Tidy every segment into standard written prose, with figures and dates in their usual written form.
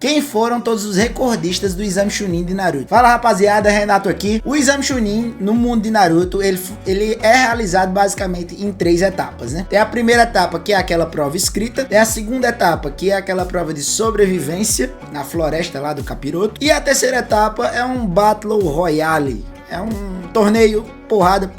quem foram todos os recordistas do Exame Chunin de Naruto. Fala rapaziada, Renato aqui. O Exame Chunin no mundo de Naruto, ele é realizado basicamente em 3 etapas, né? Tem a primeira etapa, que é aquela prova escrita. Tem a segunda etapa, que é aquela prova de sobrevivência na floresta lá do Capiroto. E a terceira etapa é um Battle Royale. É um torneio porrada,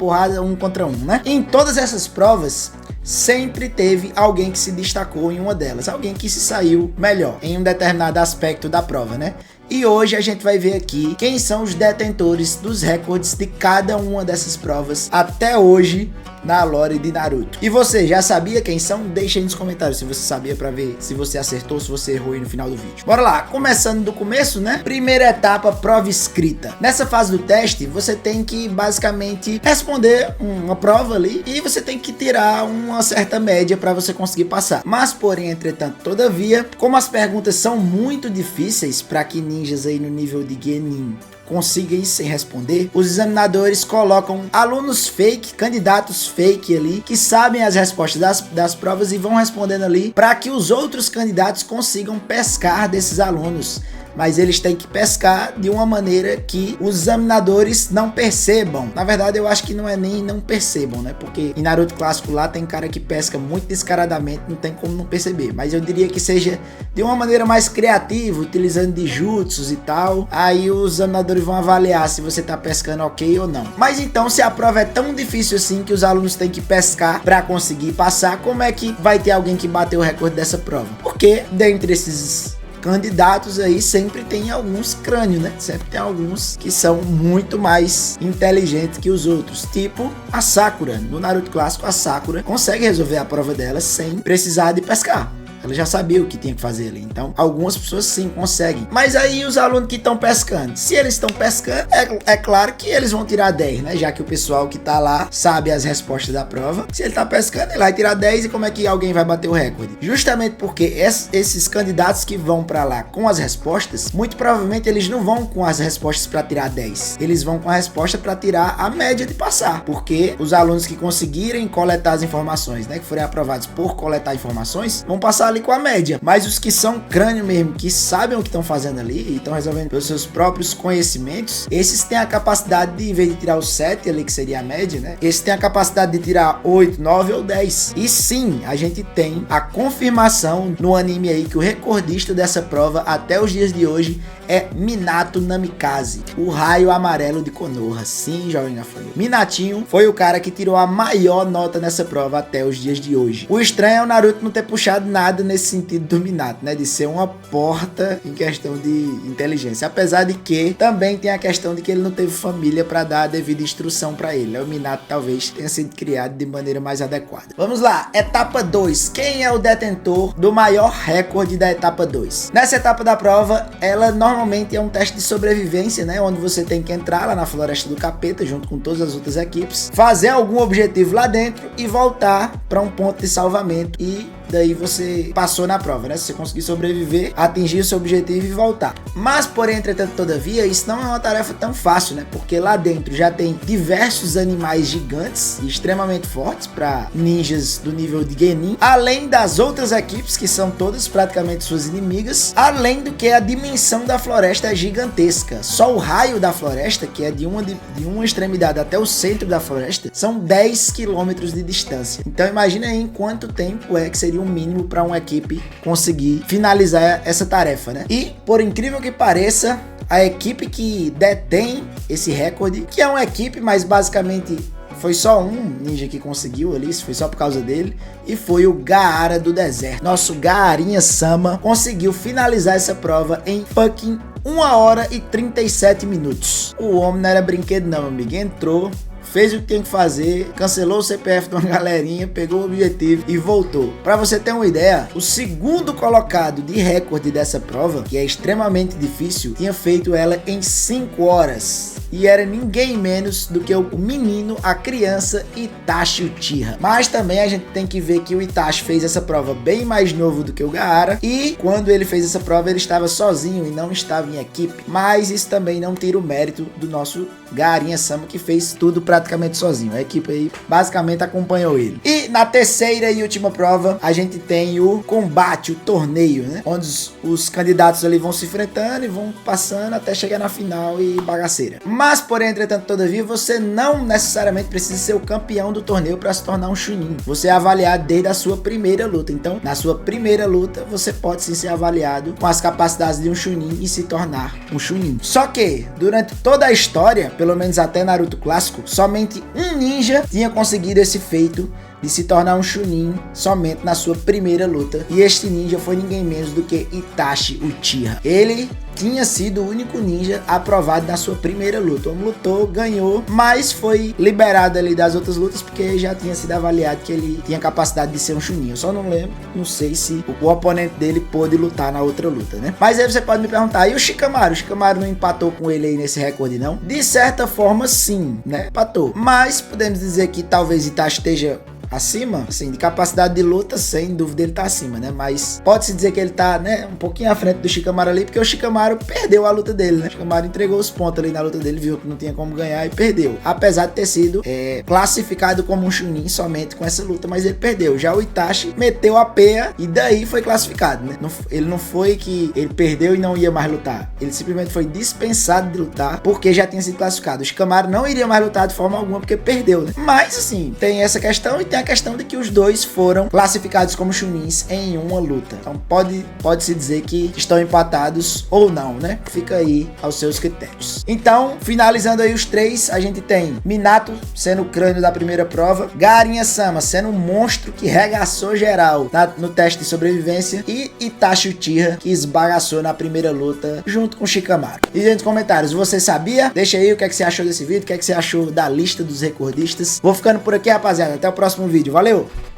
1 contra 1, né? Em todas essas provas, sempre teve alguém que se destacou em uma delas, alguém que se saiu melhor em um determinado aspecto da prova, né? E hoje a gente vai ver aqui quem são os detentores dos recordes de cada uma dessas provas até hoje na lore de Naruto. E você já sabia quem são? Deixa aí nos comentários se você sabia, pra ver se você acertou, se você errou aí no final do vídeo. Bora lá, começando do começo, né? Primeira etapa, prova escrita. Nessa fase do teste, você tem que basicamente responder uma prova ali e você tem que tirar uma certa média para você conseguir passar. Mas porém, entretanto, todavia, como as perguntas são muito difíceis para que ninjas aí no nível de Genin consiga ir sem responder, os examinadores colocam alunos fake, candidatos fake ali, que sabem as respostas das provas e vão respondendo ali para que os outros candidatos consigam pescar desses alunos. Mas eles têm que pescar de uma maneira que os examinadores não percebam. Na verdade, eu acho que não é nem não percebam, né? Porque em Naruto clássico lá tem cara que pesca muito descaradamente, não tem como não perceber. Mas eu diria que seja de uma maneira mais criativa, utilizando de jutsus e tal. Aí os examinadores vão avaliar se você tá pescando ok ou não. Mas então, se a prova é tão difícil assim que os alunos têm que pescar para conseguir passar, como é que vai ter alguém que bateu o recorde dessa prova? Porque dentre esses candidatos aí sempre tem alguns crânios, né? Sempre tem alguns que são muito mais inteligentes que os outros, tipo a Sakura. No Naruto clássico, a Sakura consegue resolver a prova dela sem precisar de pescar. Ela já sabia o que tinha que fazer ali. Então, algumas pessoas sim conseguem. Mas aí os alunos que estão pescando, se eles estão pescando, é claro que eles vão tirar 10, né? Já que o pessoal que tá lá sabe as respostas da prova. Se ele tá pescando, ele vai tirar 10 e como é que alguém vai bater o recorde? Justamente porque esses candidatos que vão pra lá com as respostas, muito provavelmente eles não vão com as respostas pra tirar 10. Eles vão com a resposta pra tirar a média de passar. Porque os alunos que conseguirem coletar as informações, né? Que forem aprovados por coletar informações, vão passar ali com a média, mas os que são crânio mesmo, que sabem o que estão fazendo ali e estão resolvendo pelos seus próprios conhecimentos, esses têm a capacidade de, em vez de tirar o 7 ali, que seria a média, né? Esses têm a capacidade de tirar 8, 9 ou 10. E sim, a gente tem a confirmação no anime aí que o recordista dessa prova até os dias de hoje é Minato Namikaze, o raio amarelo de Konoha. Sim, jovem da família. Minatinho foi o cara que tirou a maior nota nessa prova até os dias de hoje. O estranho é o Naruto não ter puxado nada nesse sentido do Minato, né? De ser uma porta em questão de inteligência. Apesar de que também tem a questão de que ele não teve família para dar a devida instrução para ele. O Minato talvez tenha sido criado de maneira mais adequada. Vamos lá, etapa 2. Quem é o detentor do maior recorde da etapa 2? Nessa etapa da prova, ela normalmente é um teste de sobrevivência, né? Onde você tem que entrar lá na Floresta do Capeta junto com todas as outras equipes, fazer algum objetivo lá dentro e voltar para um ponto de salvamento e daí você passou na prova, né? Se você conseguir sobreviver, atingir o seu objetivo e voltar. Mas, porém, entretanto, todavia, isso não é uma tarefa tão fácil, né? Porque lá dentro já tem diversos animais gigantes e extremamente fortes para ninjas do nível de Genin, além das outras equipes que são todas praticamente suas inimigas, além do que a dimensão da floresta é gigantesca. Só o raio da floresta, que é de uma extremidade até o centro da floresta, são 10 quilômetros de distância. Então, imagina aí em quanto tempo é que seria o mínimo para uma equipe conseguir finalizar essa tarefa, né? E, por incrível que pareça, a equipe que detém esse recorde, que é uma equipe, mas basicamente foi só um ninja que conseguiu ali, isso foi só por causa dele, e foi o Gaara do deserto. Nosso Gaarinha Sama conseguiu finalizar essa prova em fucking 1 hora e 37 minutos. O homem não era brinquedo não, amigo. Entrou, fez o que tem que fazer, cancelou o CPF de uma galerinha, pegou o objetivo e voltou. Para você ter uma ideia, o segundo colocado de recorde dessa prova, que é extremamente difícil, tinha feito ela em 5 horas. e era ninguém menos do que o menino, a criança Itachi Uchiha. Mas também a gente tem que ver que o Itachi fez essa prova bem mais novo do que o Gaara, e quando ele fez essa prova ele estava sozinho e não estava em equipe, mas isso também não tira o mérito do nosso Gaarinha-sama, que fez tudo praticamente sozinho. A equipe aí basicamente acompanhou ele. E na terceira e última prova a gente tem o combate, o torneio, né? Onde os candidatos ali vão se enfrentando e vão passando até chegar na final e bagaceira. Mas porém, entretanto, todavia, você não necessariamente precisa ser o campeão do torneio para se tornar um Chunin. Você é avaliado desde a sua primeira luta. Então, na sua primeira luta, você pode sim ser avaliado com as capacidades de um Chunin e se tornar um Chunin. Só que, durante toda a história, pelo menos até Naruto clássico, somente um ninja tinha conseguido esse feito de se tornar um Chunin somente na sua primeira luta. E este ninja foi ninguém menos do que Itachi Uchiha. Ele tinha sido o único ninja aprovado na sua primeira luta. O homem lutou, ganhou, mas foi liberado ali das outras lutas porque já tinha sido avaliado que ele tinha capacidade de ser um Chunin. Eu só não lembro, não sei se o oponente dele pôde lutar na outra luta, né? Mas aí você pode me perguntar, e o Shikamaru? O Shikamaru não empatou com ele aí nesse recorde, não? De certa forma, sim, né? Empatou. Mas podemos dizer que talvez Itachi esteja acima, assim, de capacidade de luta, sem dúvida ele tá acima, né? Mas pode-se dizer que ele tá, né, um pouquinho à frente do Shikamaru ali, porque o Shikamaru perdeu a luta dele, né? O Shikamaru entregou os pontos ali na luta dele, viu que não tinha como ganhar e perdeu. Apesar de ter sido classificado como um Chunin somente com essa luta, mas ele perdeu. Já o Itachi meteu a peia e daí foi classificado, né? Ele não foi que ele perdeu e não ia mais lutar. Ele simplesmente foi dispensado de lutar porque já tinha sido classificado. O Shikamaru não iria mais lutar de forma alguma porque perdeu, né? Mas, assim, tem essa questão e tem a questão de que os dois foram classificados como Chunins em uma luta. Então pode-se dizer que estão empatados ou não, né? Fica aí aos seus critérios. Então, finalizando aí os três, a gente tem Minato sendo o crânio da primeira prova, Gaarinha-sama sendo um monstro que regaçou geral no teste de sobrevivência, e Itachi Uchiha que esbagaçou na primeira luta junto com Shikamaru. E aí nos comentários, você sabia? Deixa aí o que é que você achou desse vídeo, o que é que você achou da lista dos recordistas. Vou ficando por aqui, rapaziada. Até o próximo vídeo. Valeu!